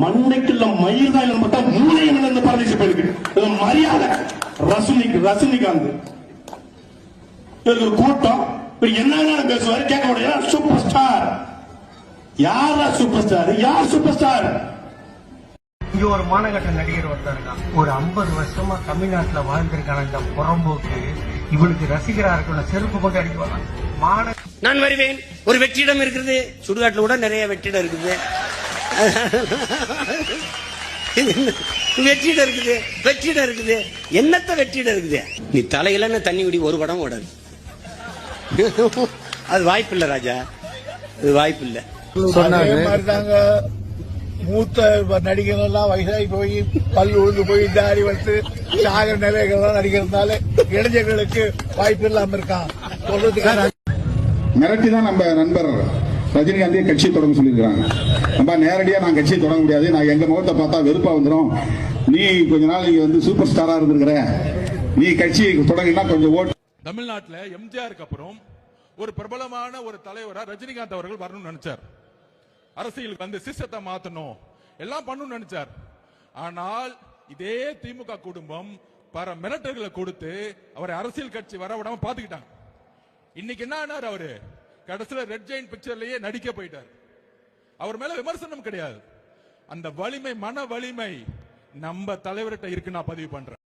மண்டைக்குள்ள மயில் தான் இல்லைன்னு பார்த்தா மூளையம் இழந்த பரதேசி போயிருக்கு. மரியாதை ரஜினிகாந்த் இவருக்கு கூட்டம் என்ன பேசுவாரு கேட்க முடியாது. சூப்பர் ஸ்டார் யாரா சூப்பர் ஸ்டார்? யார் சூப்பர் ஸ்டார்? இங்க ஒரு மாநகர நடிகர் வந்தாருங்க. ஒரு 50 வருஷமா தமிழ்நாட்டுல வாழ்ந்திருக்கான இந்த புறம்போக்கு இவனுக்கு ரசிகரா இருக்கணும். செருப்பு கொண்டு அடிக்குவாங்க. நான் வருவேன். ஒரு வெற்றிடம் இருக்குது. சுடுகாட்டுல கூட நிறைய வெற்றிடம் இருக்குது. வெற்றிடம் இருக்குது. என்னத்த வெற்றிடம் இருக்குது? நீ தலையில தண்ணி விடி ஒரு படம் ஓடாது. அது வாய்ப்பு இல்ல ராஜா, அது வாய்ப்பு இல்ல. மூத்த நடிகர்கள் எல்லாம் வயசாகி போய் பல் உழுந்து போய் தாடி வளர்த்து சாகர நிலைகள் நடிக்கிறதுனால இளைஞர்களுக்கு வாய்ப்பு இல்லாம இருக்கான். மிரட்டிதான் நம்ம நண்பர் ரஜினிகாந்தே கட்சி தொடங்க சொல்லியிருக்காங்க. நம்ம நேரடியா நான் கட்சியை தொடங்க முடியாது, நான் எங்க முகத்தை பார்த்தா வெறுப்பா வந்துடும், நீ கொஞ்ச நாள் நீங்க வந்து சூப்பர் ஸ்டாரா இருந்திருக்கிற, நீ கட்சி தொடங்கினா கொஞ்சம் ஓட்டு. தமிழ்நாட்டில் எம்ஜிஆருக்கு அப்புறம் ஒரு பிரபலமான ஒரு தலைவரா ரஜினிகாந்த் அவர்கள் வரணும்னு நினைச்சார். அரசியலுக்கு வந்து சிஸ்டத்தை மாத்தணும் எல்லாம் பண்ணணும்னு நினைச்சார். ஆனால் இதே திமுக குடும்பம் பல மிரட்டல்களை கொடுத்து அவரை அரசியல் கட்சி வர விடாம பாத்துக்கிட்டாங்க. இன்னைக்கு என்ன ஆனார்? அவரு கடைசியில ரெட் ஜெயின் பிக்சர்லயே நடிக்க போயிட்டார். அவர் மேல விமர்சனம் கிடையாது. அந்த வலிமை, மன வலிமை நம்ம தலைவர்கிட்ட இருக்கு. நான் பதிவு பண்றேன்.